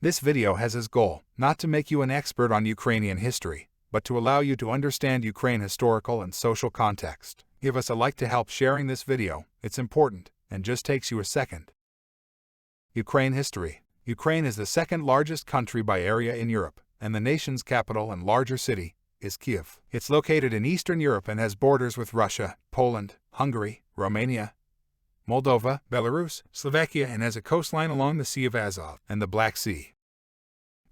This video has as goal not to make you an expert on Ukrainian history, but to allow you to understand Ukraine historical and social context. Give us a like to help sharing this video, it's important, and just takes you a second. Ukraine history. Ukraine is the second largest country by area in Europe, and the nation's capital and larger city is Kyiv. It's located in Eastern Europe and has borders with Russia, Poland, Hungary, Romania, Moldova, Belarus, Slovakia, and has a coastline along the Sea of Azov and the Black Sea.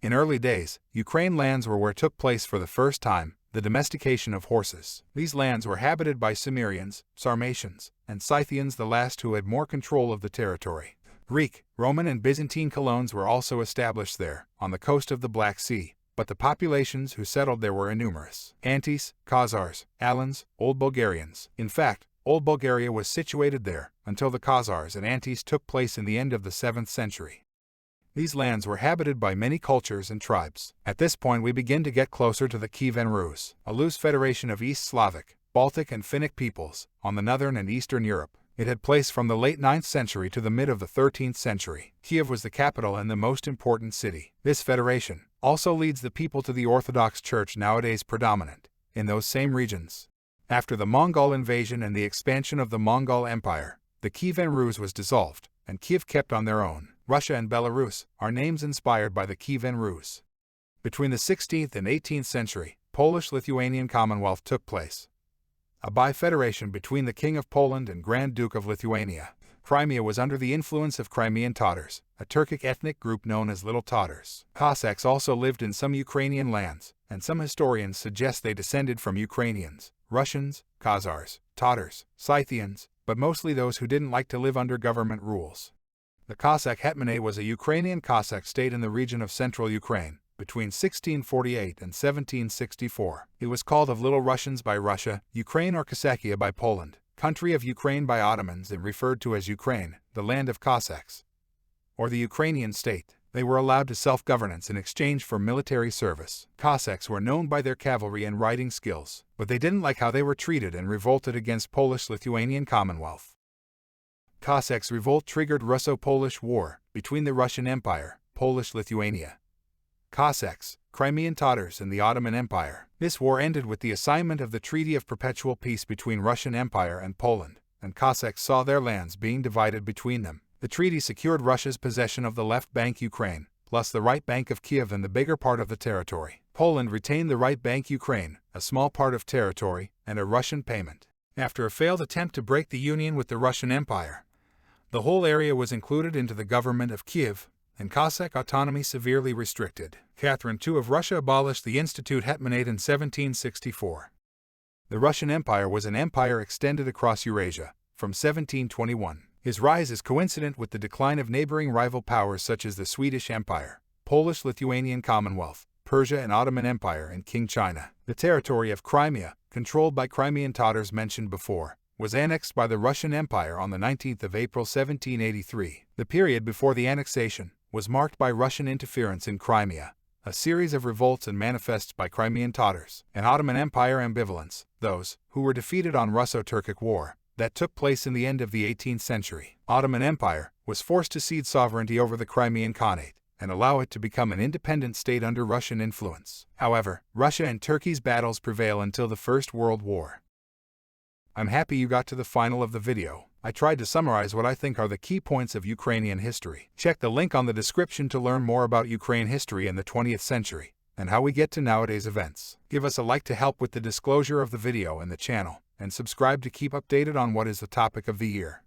In early days, Ukraine lands were where took place for the first time the domestication of horses. These lands were habited by Cimmerians, Sarmatians, and Scythians, the last who had more control of the territory. Greek, Roman, and Byzantine colonies were also established there, on the coast of the Black Sea, but the populations who settled there were innumerous. Antis, Khazars, Alans, Old Bulgarians. In fact, Old Bulgaria was situated there until the Khazars and Antis took place in the end of the 7th century. These lands were habited by many cultures and tribes. At this point we begin to get closer to the Kievan Rus, a loose federation of East Slavic, Baltic, and Finnic peoples on the northern and eastern Europe. It had place from the late 9th century to the mid of the 13th century. Kiev was the capital and the most important city. This federation also leads the people to the Orthodox Church, nowadays predominant in those same regions. After the Mongol invasion and the expansion of the Mongol Empire, the Kievan Rus was dissolved, and Kiev kept on their own. Russia and Belarus are names inspired by the Kievan Rus. Between the 16th and 18th century, Polish-Lithuanian Commonwealth took place, a bi-federation between the King of Poland and Grand Duke of Lithuania. Crimea was under the influence of Crimean Tatars, a Turkic ethnic group known as Little Tatars. Cossacks also lived in some Ukrainian lands, and some historians suggest they descended from Ukrainians, Russians, Khazars, Tatars, Scythians, but mostly those who didn't like to live under government rules. The Cossack Hetmanate was a Ukrainian Cossack state in the region of central Ukraine, between 1648 and 1764. It was called of Little Russians by Russia, Ukraine, or Kasakia by Poland, country of Ukraine by Ottomans, and referred to as Ukraine, the land of Cossacks, or the Ukrainian state. They were allowed to self-governance in exchange for military service. Cossacks were known by their cavalry and riding skills, but they didn't like how they were treated and revolted against Polish-Lithuanian Commonwealth. Cossacks' revolt triggered Russo-Polish War between the Russian Empire, Polish-Lithuania, Cossacks, Crimean Tatars, and the Ottoman Empire. This war ended with the assignment of the Treaty of Perpetual Peace between Russian Empire and Poland, and Cossacks saw their lands being divided between them. The treaty secured Russia's possession of the left bank Ukraine, plus the right bank of Kiev and the bigger part of the territory. Poland retained the right bank Ukraine, a small part of territory, and a Russian payment. After a failed attempt to break the union with the Russian Empire, the whole area was included into the government of Kiev, and Cossack autonomy severely restricted. Catherine II of Russia abolished the Institute Hetmanate in 1764. The Russian Empire was an empire extended across Eurasia from 1721. His rise is coincident with the decline of neighboring rival powers such as the Swedish Empire, Polish-Lithuanian Commonwealth, Persia and Ottoman Empire, and King China. The territory of Crimea, controlled by Crimean Tatars mentioned before, was annexed by the Russian Empire on the 19th of April 1783. The period before the annexation was marked by Russian interference in Crimea, a series of revolts and manifests by Crimean Tatars, and Ottoman Empire ambivalence, those who were defeated on Russo-Turkic War, that took place in the end of the 18th century. Ottoman Empire was forced to cede sovereignty over the Crimean Khanate and allow it to become an independent state under Russian influence. However, Russia and Turkey's battles prevail until the First World War. I'm happy you got to the final of the video. I tried to summarize what I think are the key points of Ukrainian history. Check the link on the description to learn more about Ukraine history in the 20th century and how we get to nowadays events. Give us a like to help with the disclosure of the video and the channel, and subscribe to keep updated on what is the topic of the year.